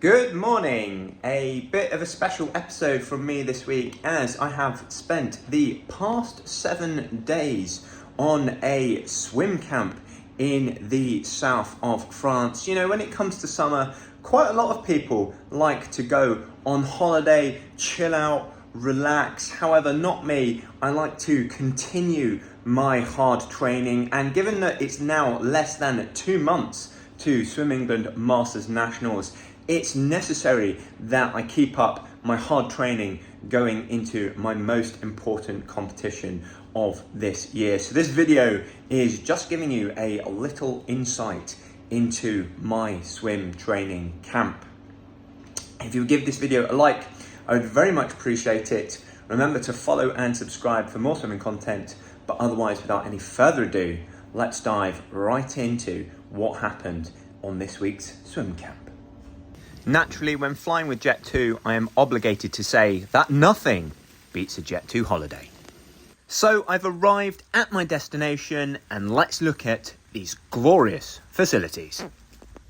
Good morning! A bit of a special episode from me this week as I have spent the past 7 days on a swim camp in the south of France. You know, when it comes to summer, quite a lot of people like to go on holiday, chill out, relax. However, not me. I like to continue my hard training, and given that it's now less than 2 months to Swim England Masters Nationals, it's necessary that I keep up my hard training going into my most important competition of this year. So this video is just giving you a little insight into my swim training camp. If you would give this video a like, I would very much appreciate it. Remember to follow and subscribe for more swimming content, but otherwise, without any further ado, let's dive right into what happened on this week's swim camp. Naturally, when flying with Jet2, I am obligated to say that nothing beats a Jet2 holiday. So I've arrived at my destination and let's look at these glorious facilities.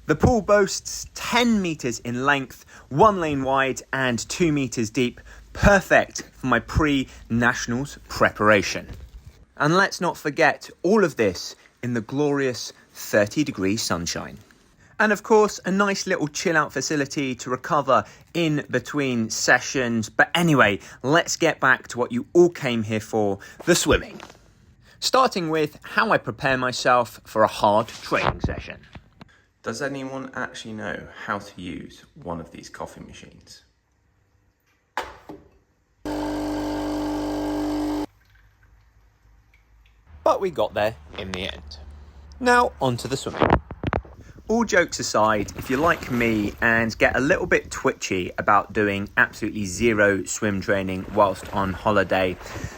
The pool boasts 10 metres in length, 1 lane wide and 2 metres deep, perfect for my pre-nationals preparation. And let's not forget all of this in the glorious 30-degree sunshine. And of course, a nice little chill out facility to recover in between sessions. But anyway, let's get back to what you all came here for, the swimming. Starting with how I prepare myself for a hard training session. Does anyone actually know how to use one of these coffee machines? But we got there in the end. Now onto the swimming. All jokes aside, if you're like me and get a little bit twitchy about doing absolutely zero swim training whilst on holiday,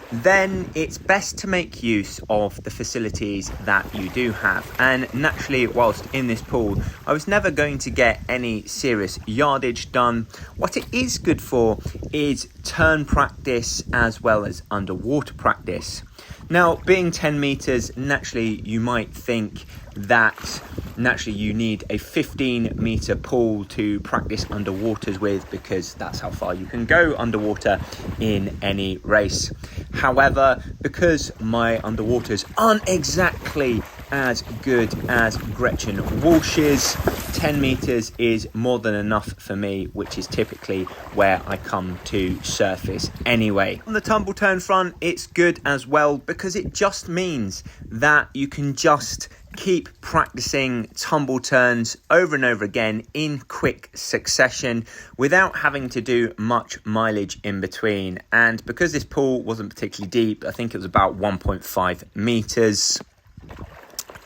then it's best to make use of the facilities that you do have. And naturally, whilst in this pool, I was never going to get any serious yardage done. What it is good for is turn practice as well as underwater practice. Now, being 10 metres, naturally you might think that you need a 15-metre pool to practice underwaters with, because that's how far you can go underwater in any race. However, because my underwaters aren't exactly as good as Gretchen Walsh's, 10 metres is more than enough for me, which is typically where I come to surface anyway. On the tumble turn front, it's good as well because it just means that you can just keep practicing tumble turns over and over again in quick succession without having to do much mileage in between. And because this pool wasn't particularly deep, I think it was about 1.5 metres,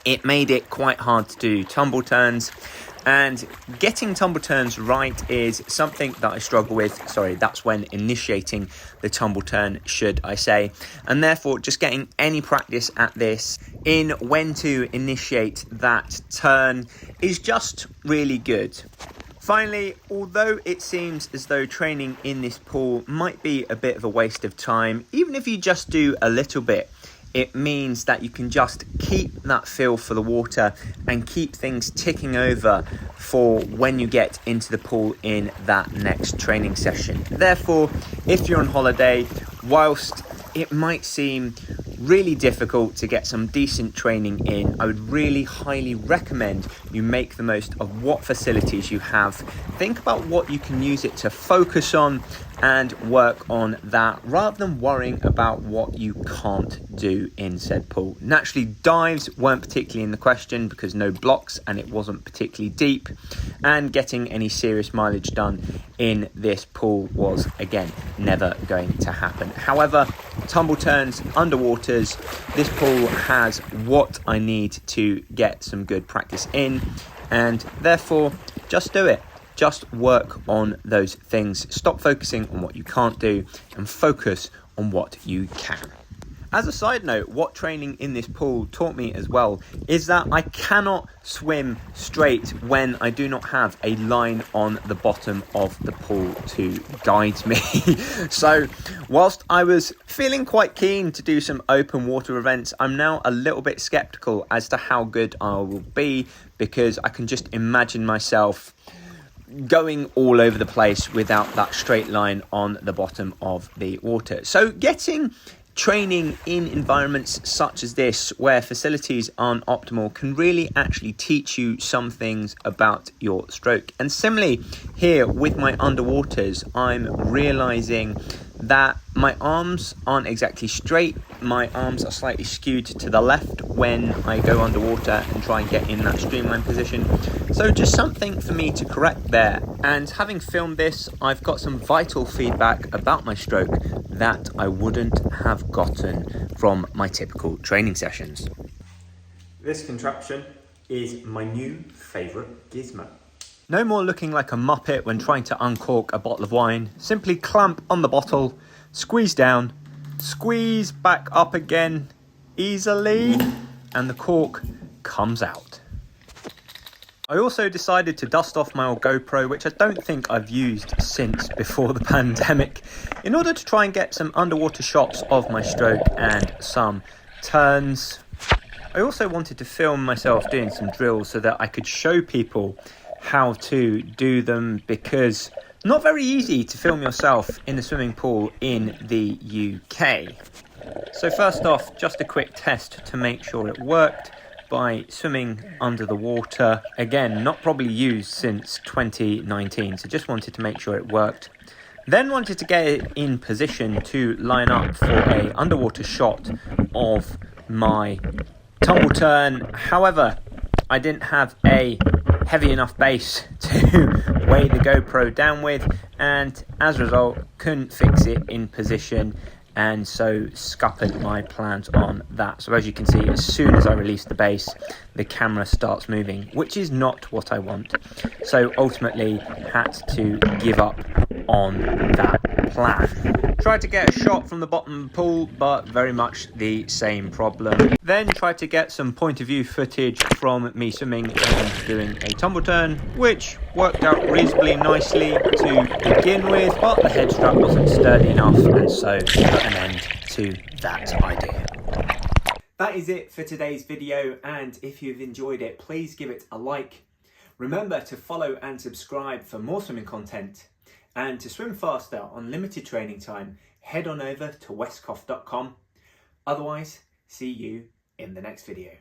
it made it quite hard to do tumble turns. And getting tumble turns right is something that I struggle with. Sorry, that's when initiating the tumble turn, should I say. And therefore, just getting any practice at this in when to initiate that turn is just really good. Finally, although it seems as though training in this pool might be a bit of a waste of time, even if you just do a little bit, it means that you can just keep that feel for the water and keep things ticking over for when you get into the pool in that next training session. Therefore, if you're on holiday, whilst it might seem really difficult to get some decent training in, I would really highly recommend you make the most of what facilities you have. Think about what you can use it to focus on and work on that rather than worrying about what you can't do in said pool. Naturally, dives weren't particularly in the question because no blocks and it wasn't particularly deep, and getting any serious mileage done in this pool was again never going to happen. However, tumble turns, underwaters, this pool has what I need to get some good practice in, and therefore just do it. Just work on those things. Stop focusing on what you can't do and focus on what you can. As a side note, what training in this pool taught me as well is that I cannot swim straight when I do not have a line on the bottom of the pool to guide me. So whilst I was feeling quite keen to do some open water events, I'm now a little bit skeptical as to how good I will be, because I can just imagine myself going all over the place without that straight line on the bottom of the water. So getting training in environments such as this, where facilities aren't optimal, can really actually teach you some things about your stroke. And similarly here with my underwaters, I'm realizing that my arms aren't exactly straight. My arms are slightly skewed to the left when I go underwater and try and get in that streamline position. So just something for me to correct there. And having filmed this, I've got some vital feedback about my stroke that I wouldn't have gotten from my typical training sessions. This contraption is my new favourite gizmo. No more looking like a muppet when trying to uncork a bottle of wine. Simply clamp on the bottle, squeeze down, squeeze back up again easily, and the cork comes out. I also decided to dust off my old GoPro, which I don't think I've used since before the pandemic, in order to try and get some underwater shots of my stroke and some turns. I also wanted to film myself doing some drills so that I could show people how to do them, because not very easy to film yourself in the swimming pool in the UK. So first off, just a quick test to make sure it worked by swimming under the water. Again, not probably used since 2019, so just wanted to make sure it worked. Then wanted to get it in position to line up for a underwater shot of my tumble turn. However, I didn't have a heavy enough base to weigh the GoPro down with, and as a result couldn't fix it in position, and so scuppered my plans on that. So as you can see, as soon as I release the base, the camera starts moving, which is not what I want. So ultimately had to give up on that plan. Tried to get a shot from the bottom of the pool, but very much the same problem. Then tried to get some point of view footage from me swimming and doing a tumble turn, which worked out reasonably nicely to begin with, but the head strap wasn't sturdy enough, and so put an end to that idea. That is it for today's video, and if you've enjoyed it, please give it a like. Remember to follow and subscribe for more swimming content. And to swim faster on limited training time, head on over to westcough.com. Otherwise, see you in the next video.